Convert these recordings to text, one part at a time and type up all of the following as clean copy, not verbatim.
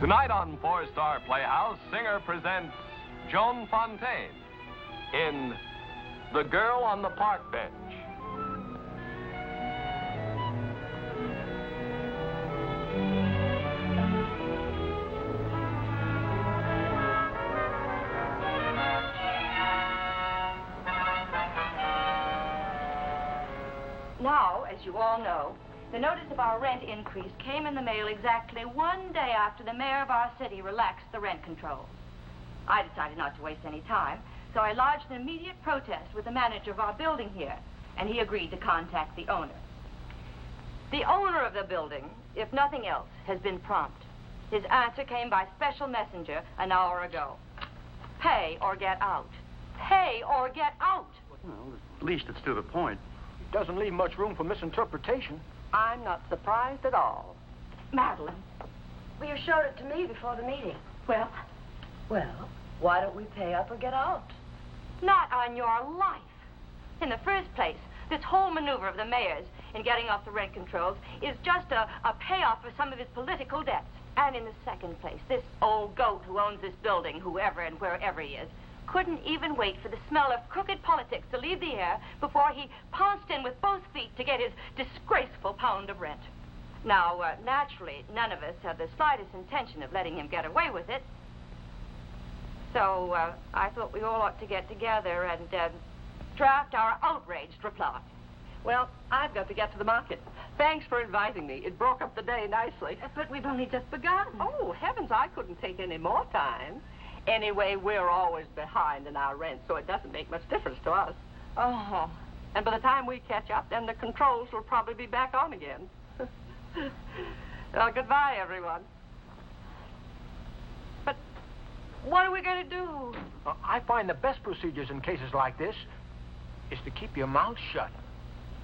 Tonight on Four-Star Playhouse, Singer presents Joan Fontaine in The Girl on the Park Bench. Now, as you all know, the notice of our rent increase came in the mail exactly one day after the mayor of our city relaxed the rent control. I decided not to waste any time, so I lodged an immediate protest with the manager of our building here, and he agreed to contact the owner. The owner of the building, if nothing else, has been prompt. His answer came by special messenger an hour ago. Pay or get out. Pay or get out. Well, at least it's to the point. It doesn't leave much room for misinterpretation. I'm not surprised at all. Madeline. Well, you showed it to me before the meeting. Well, Why don't we pay up or get out? not on your life. In the first place, this whole maneuver of the mayor's in getting off the rent controls is just a payoff for some of his political debts. And in the second place, this old goat who owns this building, whoever and wherever he is, couldn't even wait for the smell of crooked politics to leave the air before he pounced in with both feet to get his disgraceful pound of rent. Now, naturally, none of us have the slightest intention of letting him get away with it. So, I thought we all ought to get together and draft our outraged reply. Well, I've got to get to the market. Thanks for inviting me. It broke up the day nicely. But we've only just begun. Oh, heavens, I couldn't take any more time. Anyway, we're always behind in our rent, so it doesn't make much difference to us. Oh. And by the time we catch up, then the controls will probably be back on again. Well, goodbye, everyone. But what are we going to do? I find the best procedures in cases like this is to keep your mouth shut.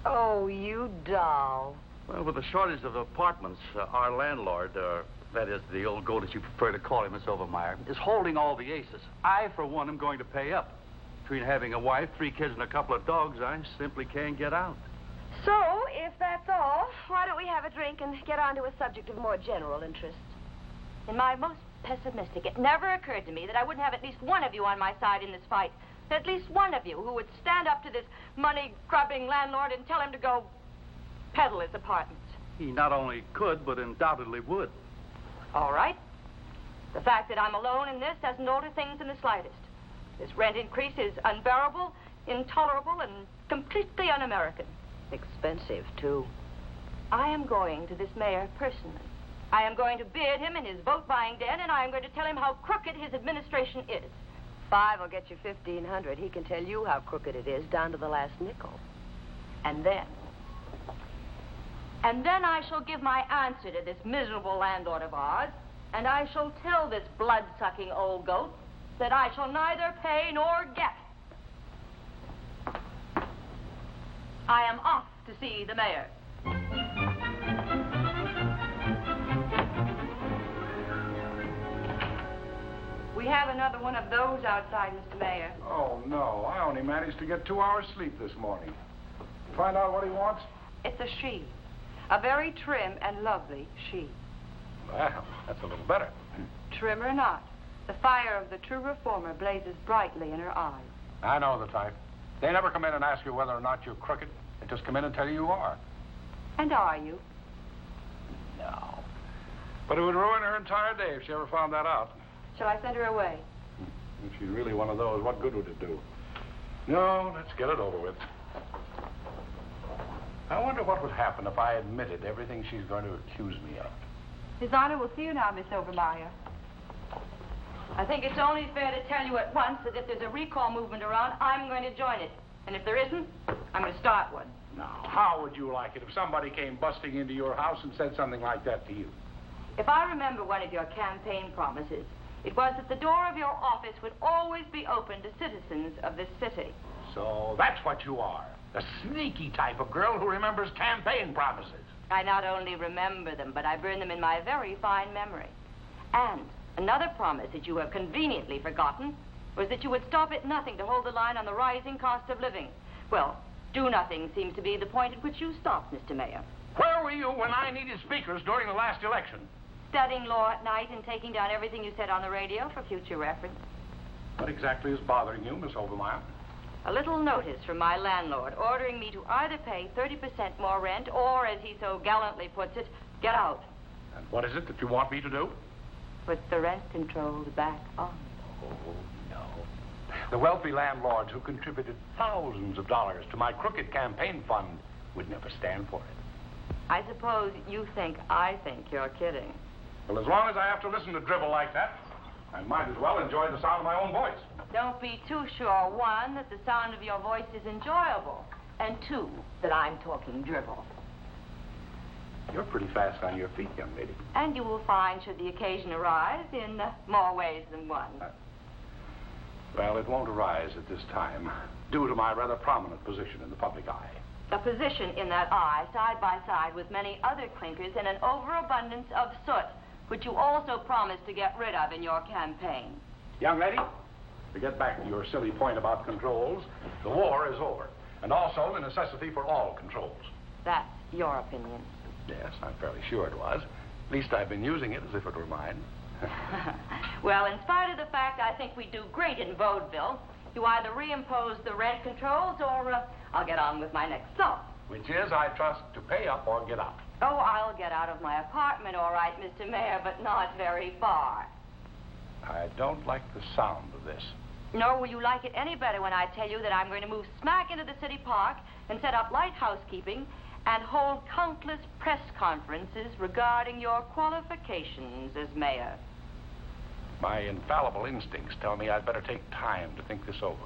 Oh, you doll. Well, with the shortage of apartments, our landlord, that is, the old goat as you prefer to call him, Miss Overmeyer, is holding all the aces. I, for one, am going to pay up. Between having a wife, 3 kids, and a couple of dogs, I simply can't get out. So, if that's all, why don't we have a drink and get on to a subject of more general interest? In my most pessimistic, it never occurred to me that I wouldn't have at least one of you on my side in this fight. At least one of you who would stand up to this money-grubbing landlord and tell him to go peddle his apartments. He not only could, but undoubtedly would. All right. The fact that I'm alone in this doesn't alter things in the slightest. This rent increase is unbearable, intolerable, and completely un-American. Expensive, too. I am going to this mayor personally. I am going to beard him in his vote-buying den, and I am going to tell him how crooked his administration is. 5 will get you 1,500. He can tell you how crooked it is, down to the last nickel. And then I shall give my answer to this miserable landlord of ours, and I shall tell this blood-sucking old goat that I shall neither pay nor get. I am off to see the mayor. We have another one of those outside, Mr. Mayor. Oh, no. I only managed to get 2 hours sleep this morning. Find out what he wants? It's a she. A very trim and lovely she. Well, that's a little better. Trim or not, the fire of the true reformer blazes brightly in her eyes. I know the type. They never come in and ask you whether or not you're crooked. They just come in and tell you are. And are you? No. But it would ruin her entire day if she ever found that out. Shall I send her away? If she's really one of those, what good would it do? No, let's get it over with. I wonder what would happen if I admitted everything she's going to accuse me of. His Honor will see you now, Miss Overmeyer. I think it's only fair to tell you at once that if there's a recall movement around, I'm going to join it. And if there isn't, I'm going to start one. Now, how would you like it if somebody came busting into your house and said something like that to you? If I remember one of your campaign promises, it was that the door of your office would always be open to citizens of this city. So that's what you are. A sneaky type of girl who remembers campaign promises. I not only remember them, but I burn them in my very fine memory. And another promise that you have conveniently forgotten was that you would stop at nothing to hold the line on the rising cost of living. Well, do nothing seems to be the point at which you stopped, Mr. Mayor. Where were you when I needed speakers during the last election? studying law at night and taking down everything you said on the radio for future reference. What exactly is bothering you, Miss Overmeyer? A little notice from my landlord ordering me to either pay 30% more rent or, as he so gallantly puts it, get out. And what is it that you want me to do? Put the rent controls back on. Oh, no. The wealthy landlords who contributed thousands of dollars to my crooked campaign fund would never stand for it. I suppose you think I think you're kidding. Well, as long as I have to listen to drivel like that, I might as well enjoy the sound of my own voice. Don't be too sure, one, that the sound of your voice is enjoyable, and two, that I'm talking drivel. You're pretty fast on your feet, young lady. And you will find, should the occasion arise, in more ways than one. Well, it won't arise at this time, due to my rather prominent position in the public eye. A position in that eye, side by side with many other clinkers and an overabundance of soot, which you also promised to get rid of in your campaign. Young lady, to get back to your silly point about controls, the war is over, and also the necessity for all controls. That's your opinion. Yes, I'm fairly sure it was. At least I've been using it as if it were mine. Well, in spite of the fact I think we do great in vaudeville, you either reimpose the rent controls or I'll get on with my next stop. Which is, I trust, to pay up or get out. Oh, I'll get out of my apartment, all right, Mr. Mayor, but not very far. I don't like the sound of this. Nor will you like it any better when I tell you that I'm going to move smack into the city park and set up light housekeeping and hold countless press conferences regarding your qualifications as mayor. My infallible instincts tell me I'd better take time to think this over.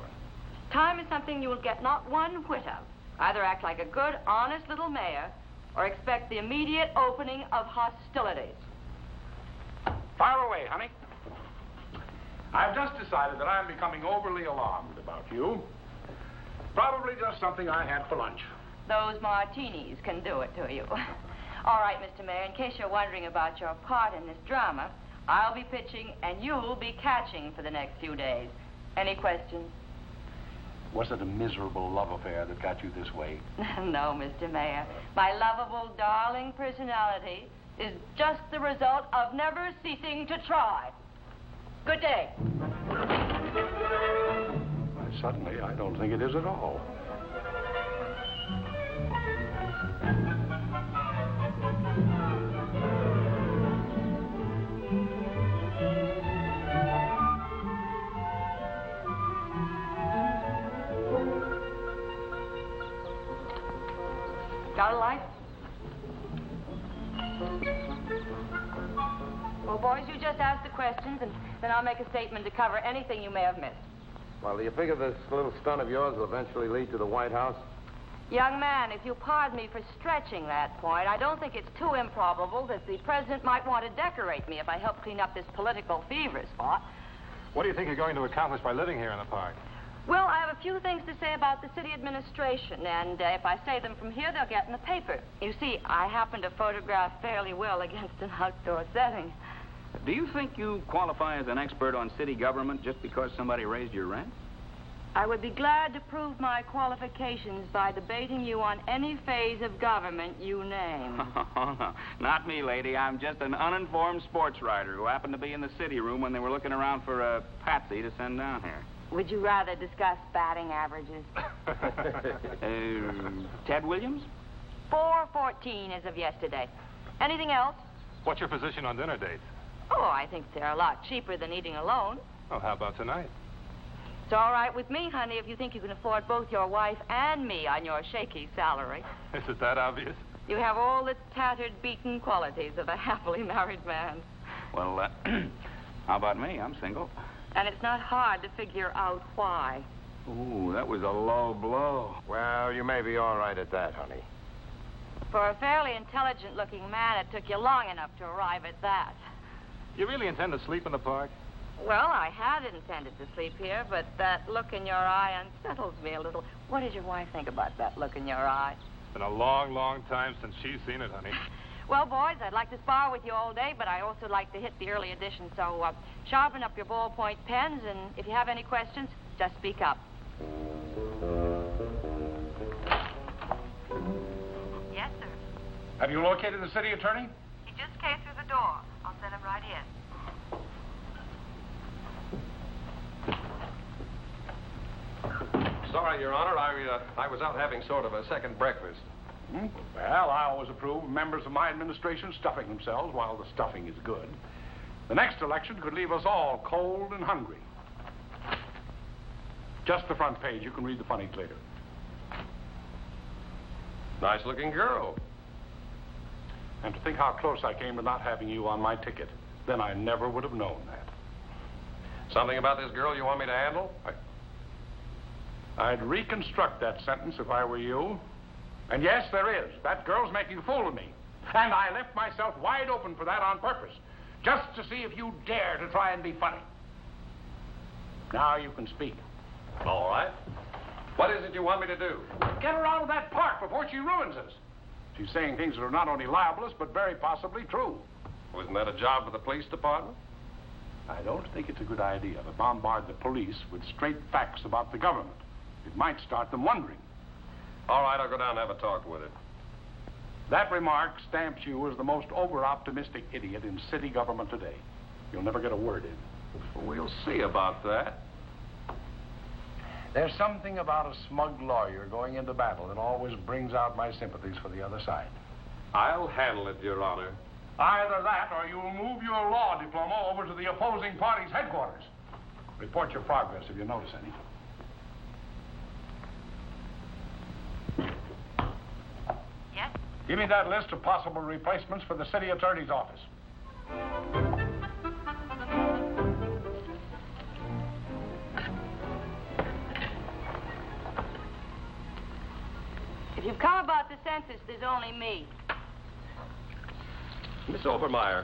Time is something you will get not one whit of. Either act like a good, honest little mayor or expect the immediate opening of hostilities. Fire away, honey. I've just decided that I'm becoming overly alarmed about you. Probably just something I had for lunch. Those martinis can do it to you. All right, Mr. Mayor, in case you're wondering about your part in this drama, I'll be pitching and you'll be catching for the next few days. Any questions? Was it a miserable love affair that got you this way? No, Mr. Mayor. My lovable, darling personality is just the result of never ceasing to try. Good day. Suddenly, I don't think it is at all. Got a light? Well, boys, you just ask the questions, and then I'll make a statement to cover anything you may have missed. Well, do you figure this little stunt of yours will eventually lead to the White House? Young man, if you pardon me for stretching that point, I don't think it's too improbable that the president might want to decorate me if I help clean up this political fever spot. What do you think you're going to accomplish by living here in the park? Well, I have a few things to say about the city administration, and if I say them from here, they'll get in the paper. You see, I happen to photograph fairly well against an outdoor setting. Do you think you qualify as an expert on city government just because somebody raised your rent? I would be glad to prove my qualifications by debating you on any phase of government you name. Not me, lady. I'm just an uninformed sports writer who happened to be in the city room when they were looking around for a patsy to send down here. Would you rather discuss batting averages? Ted Williams? 414 as of yesterday. Anything else? What's your position on dinner dates? Oh, I think they're a lot cheaper than eating alone. Oh, how about tonight? It's all right with me, honey, if you think you can afford both your wife and me on your shaky salary. Is it that obvious? You have all the tattered, beaten qualities of a happily married man. Well, how about me? I'm single. And it's not hard to figure out why. Ooh, that was a low blow. Well, you may be all right at that, honey. For a fairly intelligent-looking man, it took you long enough to arrive at that. You really intend to sleep in the park? Well, I had intended to sleep here, but that look in your eye unsettles me a little. What does your wife think about that look in your eye? It's been a long, long time since she's seen it, honey. Well, boys, I'd like to spar with you all day, but I also like to hit the early edition, so sharpen up your ballpoint pens, and if you have any questions, just speak up. Yes, sir. Have you located the city attorney? He just came through the door. I'll What is? Sorry, Your Honor. I was out having sort of a second breakfast. Hmm? Well, I always approve of members of my administration stuffing themselves while the stuffing is good. The next election could leave us all cold and hungry. Just the front page. You can read the funnies later. Nice-looking girl. And to think how close I came to not having you on my ticket. Then I never would have known that. Something about this girl you want me to handle? I'd reconstruct that sentence if I were you. And yes, there is. That girl's making a fool of me. And I left myself wide open for that on purpose. Just to see if you dare to try and be funny. Now you can speak. All right. What is it you want me to do? Get her out of that park before she ruins us. She's saying things that are not only libelous, but very possibly true. Wasn't that a job for the police department? I don't think it's a good idea to bombard the police with straight facts about the government. It might start them wondering. All right, I'll go down and have a talk with her. That remark stamps you as the most over-optimistic idiot in city government today. You'll never get a word in. We'll see about that. There's something about a smug lawyer going into battle that always brings out my sympathies for the other side. I'll handle it, Your Honor. Either that or you'll move your law diploma over to the opposing party's headquarters. Report your progress if you notice any. Yes? Give me that list of possible replacements for the city attorney's office. If you've come about the census, there's only me. Miss Overmeyer,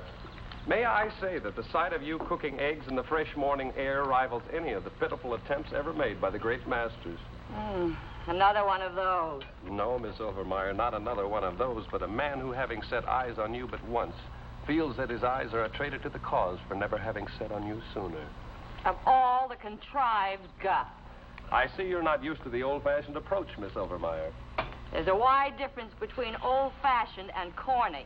may I say that the sight of you cooking eggs in the fresh morning air rivals any of the pitiful attempts ever made by the great masters? Another one of those. No, Miss Overmeyer, not another one of those, but a man who, having set eyes on you but once, feels that his eyes are a traitor to the cause for never having set on you sooner. Of all the contrived guff. I see you're not used to the old-fashioned approach, Miss Overmeyer. There's a wide difference between old-fashioned and corny.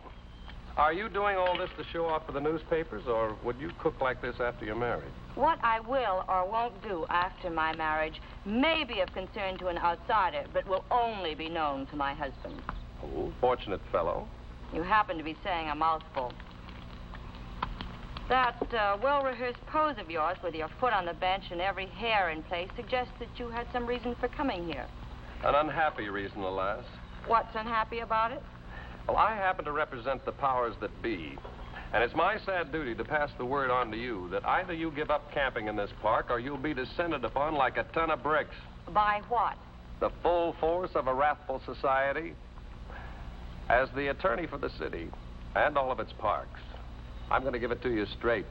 Are you doing all this to show off for the newspapers, or would you cook like this after you're married? What I will or won't do after my marriage may be of concern to an outsider, but will only be known to my husband. Oh, fortunate fellow. You happen to be saying a mouthful. That well-rehearsed pose of yours with your foot on the bench and every hair in place suggests that you had some reason for coming here. An unhappy reason, alas. What's unhappy about it? Well, I happen to represent the powers that be. And it's my sad duty to pass the word on to you that either you give up camping in this park or you'll be descended upon like a ton of bricks. By what? The full force of a wrathful society. As the attorney for the city and all of its parks, I'm going to give it to you straight.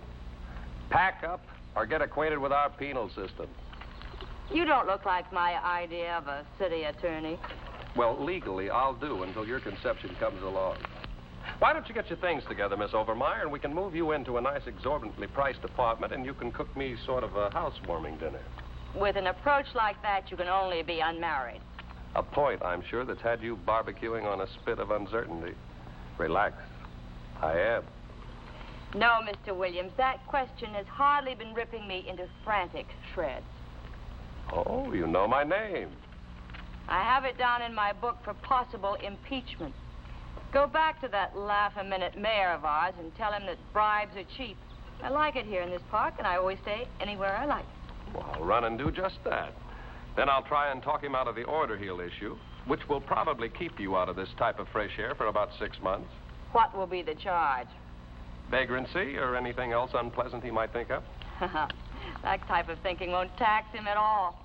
Pack up or get acquainted with our penal system. You don't look like my idea of a city attorney. Well, legally, I'll do until your conception comes along. Why don't you get your things together, Miss Overmeyer, and we can move you into a nice exorbitantly priced apartment, and you can cook me sort of a housewarming dinner. With an approach like that, you can only be unmarried. A point, I'm sure, that's had you barbecuing on a spit of uncertainty. Relax. I am. No, Mr. Williams, that question has hardly been ripping me into frantic shreds. Oh, you know my name. I have it down in my book for possible impeachment. Go back to that laugh-a-minute mayor of ours and tell him that bribes are cheap. I like it here in this park, and I always stay anywhere I like. Well, I'll run and do just that. Then I'll try and talk him out of the order heel issue, which will probably keep you out of this type of fresh air for about 6 months. What will be the charge? Vagrancy or anything else unpleasant he might think of? That type of thinking won't tax him at all.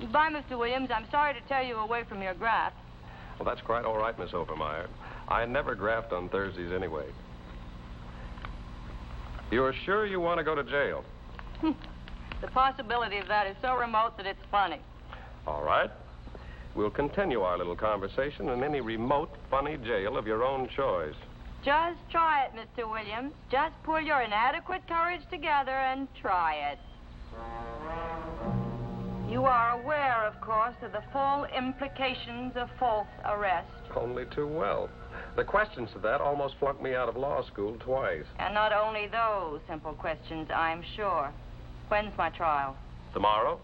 Goodbye, Mr. Williams. I'm sorry to tear you away from your graft. Well, that's quite all right, Miss Overmeyer. I never graft on Thursdays anyway. You're sure you want to go to jail? The possibility of that is so remote that it's funny. All right. We'll continue our little conversation in any remote, funny jail of your own choice. Just try it, Mr. Williams. Just pull your inadequate courage together and try it. You are aware, of course, of the full implications of false arrest. Only too well. The questions to that almost flunked me out of law school twice. And not only those simple questions, I'm sure. When's my trial? Tomorrow?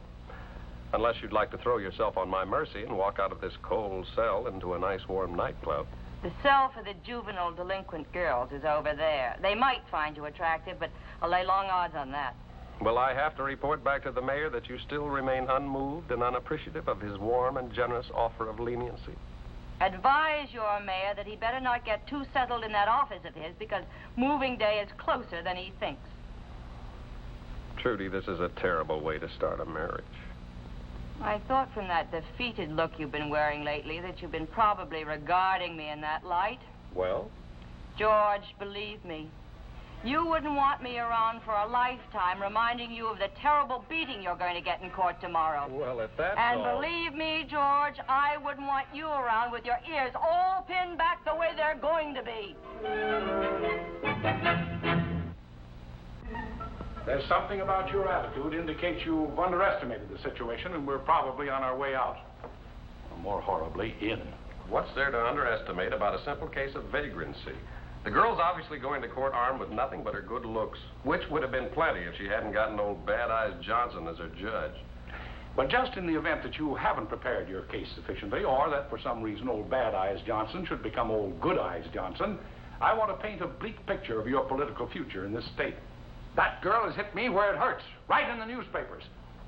Unless you'd like to throw yourself on my mercy and walk out of this cold cell into a nice warm nightclub. The cell for the juvenile delinquent girls is over there. They might find you attractive, but I'll lay long odds on that. Will I have to report back to the mayor that you still remain unmoved and unappreciative of his warm and generous offer of leniency? Advise your mayor that he better not get too settled in that office of his, because moving day is closer than he thinks. Trudy, this is a terrible way to start a marriage. I thought from that defeated look you've been wearing lately that you've been probably regarding me in that light. Well? George, believe me, you wouldn't want me around for a lifetime reminding you of the terrible beating you're going to get in court tomorrow. Well, if that's And all... believe me, George, I wouldn't want you around with your ears all pinned back the way they're going to be. There's something about your attitude indicates you've underestimated the situation, and we're probably on our way out. Or more horribly, in. What's there to underestimate about a simple case of vagrancy? The girl's obviously going to court armed with nothing but her good looks, which would have been plenty if she hadn't gotten old Bad Eyes Johnson as her judge. But just in the event that you haven't prepared your case sufficiently, or that for some reason old Bad Eyes Johnson should become old Good Eyes Johnson, I want to paint a bleak picture of your political future in this state. That girl has hit me where it hurts, right in the newspapers.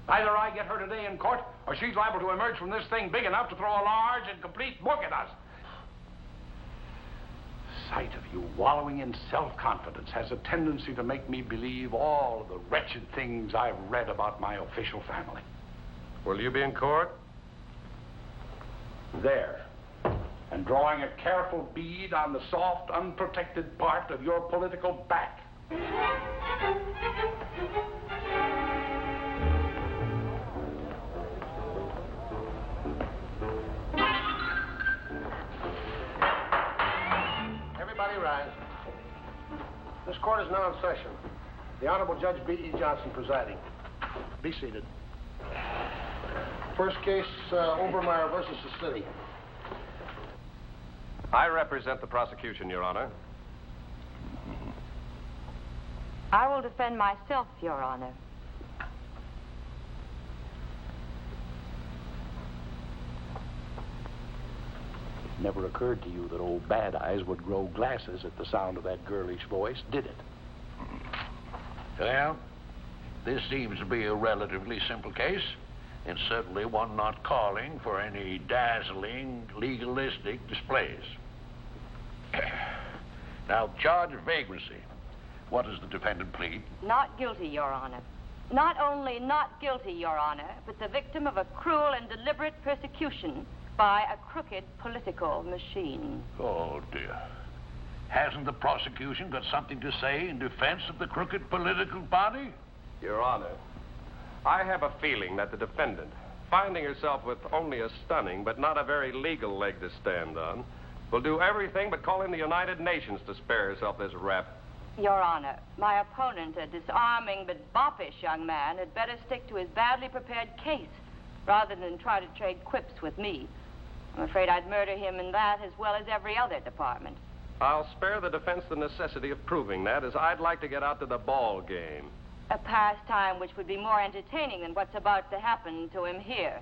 Either I get her today in court, or she's liable to emerge from this thing big enough to throw a large and complete book at us. Sight of you wallowing in self-confidence has a tendency to make me believe all of the wretched things I've read about my official family. Will you be in court? There. And drawing a careful bead on the soft, unprotected part of your political back. Everybody rise. This court is now in session. The Honorable Judge B.E. Johnson presiding. Be seated. First case, Obermeyer versus the city. I represent the prosecution, Your Honor. I will defend myself, Your Honor. It never occurred to you that old Bad Eyes would grow glasses at the sound of that girlish voice, did it? Well, this seems to be a relatively simple case, and certainly one not calling for any dazzling, legalistic displays. Now, charge of vagrancy. What does the defendant plead? Not guilty, Your Honor. Not only not guilty, Your Honor, but the victim of a cruel and deliberate persecution by a crooked political machine. Oh, dear. Hasn't the prosecution got something to say in defense of the crooked political party? Your Honor, I have a feeling that the defendant, finding herself with only a stunning but not a very legal leg to stand on, will do everything but call in the United Nations to spare herself this rap. Your Honor, my opponent, a disarming but boppish young man, had better stick to his badly prepared case rather than try to trade quips with me. I'm afraid I'd murder him in that as well as every other department. I'll spare the defense the necessity of proving that, as I'd like to get out to the ball game. A pastime which would be more entertaining than what's about to happen to him here.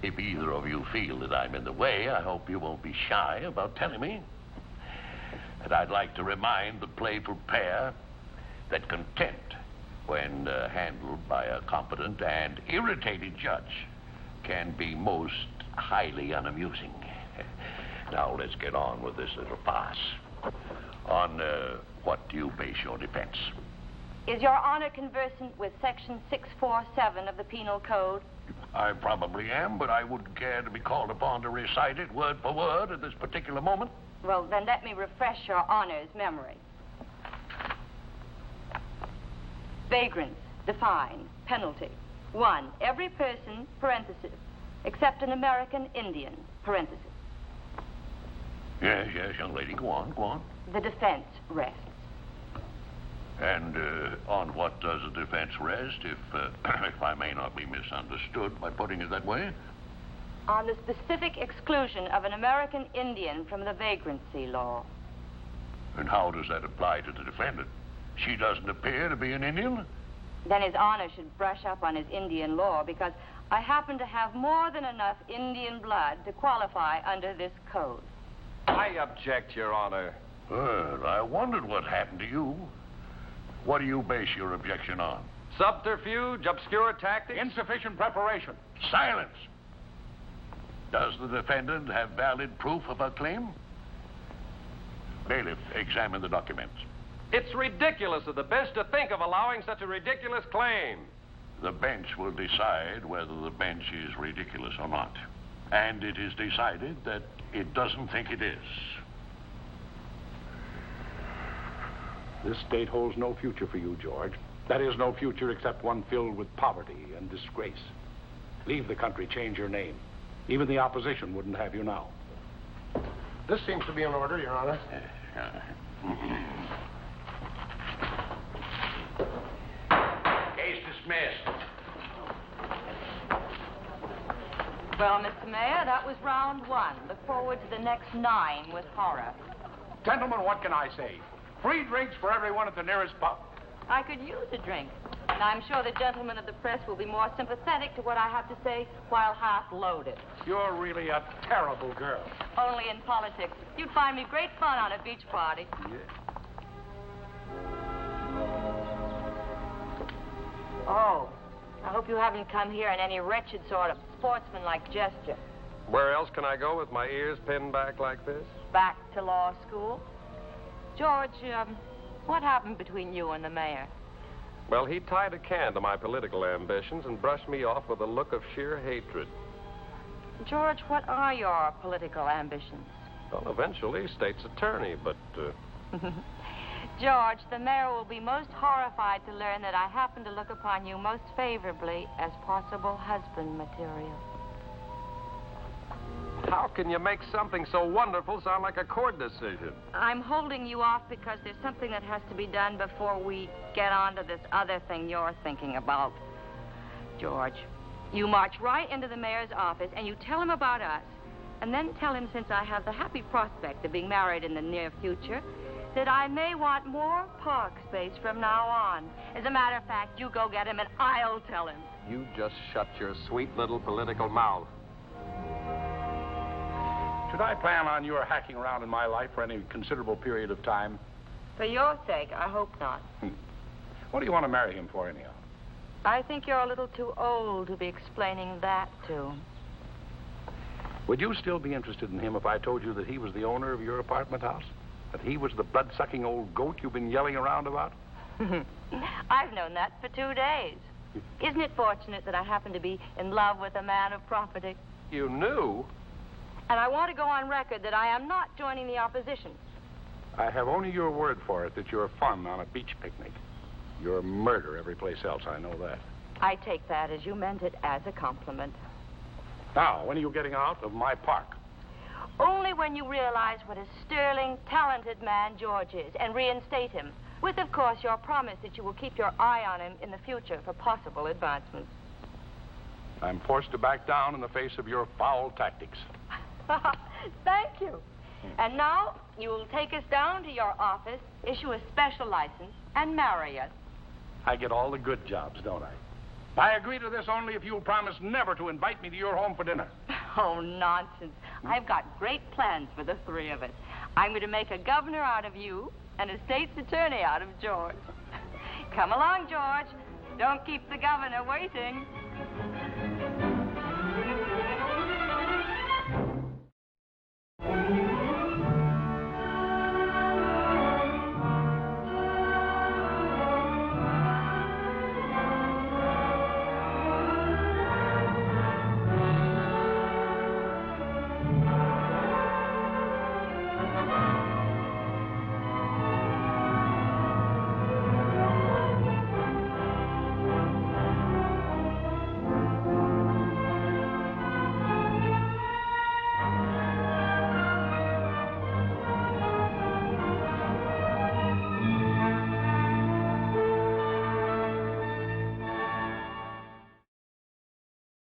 If either of you feel that I'm in the way, I hope you won't be shy about telling me. And I'd like to remind the playful pair that contempt, when handled by a competent and irritated judge, can be most highly unamusing. Now, let's get on with this little farce. On what do you base your defense? Is Your Honor conversant with Section 647 of the Penal Code? I probably am, but I wouldn't care to be called upon to recite it word for word at this particular moment. Well, then let me refresh Your Honor's memory. Vagrants, define, penalty. 1, every person, parenthesis, except an American Indian, parenthesis. Yes, young lady, go on. The defense rests. And on what does the defense rest, if I may not be misunderstood by putting it that way? On the specific exclusion of an American Indian from the vagrancy law. And how does that apply to the defendant? She doesn't appear to be an Indian? Then His Honor should brush up on his Indian law, because I happen to have more than enough Indian blood to qualify under this code. I object, Your Honor. Well, I wondered what happened to you. What do you base your objection on? Subterfuge, obscure tactics? Insufficient preparation. Silence! Does the defendant have valid proof of her claim? Bailiff, examine the documents. It's ridiculous of the bench to think of allowing such a ridiculous claim. The bench will decide whether the bench is ridiculous or not. And it is decided that it doesn't think it is. This state holds no future for you, George. That is, no future except one filled with poverty and disgrace. Leave the country, change your name. Even the opposition wouldn't have you now. This seems to be in order, Your Honor. Case dismissed. Well, Mr. Mayor, that was round one. Look forward to the next 9 with horror. Gentlemen, what can I say? Free drinks for everyone at the nearest pub. I could use a drink. And I'm sure the gentlemen of the press will be more sympathetic to what I have to say while half loaded. You're really a terrible girl. Only in politics. You'd find me great fun on a beach party. Oh, I hope you haven't come here in any wretched sort of sportsmanlike gesture. Where else can I go with my ears pinned back like this? Back to law school? George, what happened between you and the mayor? Well, he tied a can to my political ambitions and brushed me off with a look of sheer hatred. George, what are your political ambitions? Well, eventually, state's attorney, but, George, the mayor will be most horrified to learn that I happen to look upon you most favorably as possible husband material. How can you make something so wonderful sound like a court decision? I'm holding you off because there's something that has to be done before we get on to this other thing you're thinking about. George, you march right into the mayor's office and you tell him about us, and then tell him, since I have the happy prospect of being married in the near future, that I may want more park space from now on. As a matter of fact, you go get him and I'll tell him. You just shut your sweet little political mouth. Should I plan on your hacking around in my life for any considerable period of time? For your sake, I hope not. What do you want to marry him for, anyhow? I think you're a little too old to be explaining that to. Would you still be interested in him if I told you that he was the owner of your apartment house? That he was the blood-sucking old goat you've been yelling around about? I've known that for 2 days. Isn't it fortunate that I happen to be in love with a man of property? You knew? And I want to go on record that I am not joining the opposition. I have only your word for it that you're fun on a beach picnic. You're murder every place else, I know that. I take that as you meant it as a compliment. Now, when are you getting out of my park? Only when you realize what a sterling, talented man George is and reinstate him, with, of course, your promise that you will keep your eye on him in the future for possible advancements. I'm forced to back down in the face of your foul tactics. Thank you. And now you will take us down to your office, issue a special license, and marry us. I get all the good jobs, don't I? I agree to this only if you'll promise never to invite me to your home for dinner. Oh, nonsense. I've got great plans for the 3 of us. I'm going to make a governor out of you and a state's attorney out of George. Come along, George. Don't keep the governor waiting.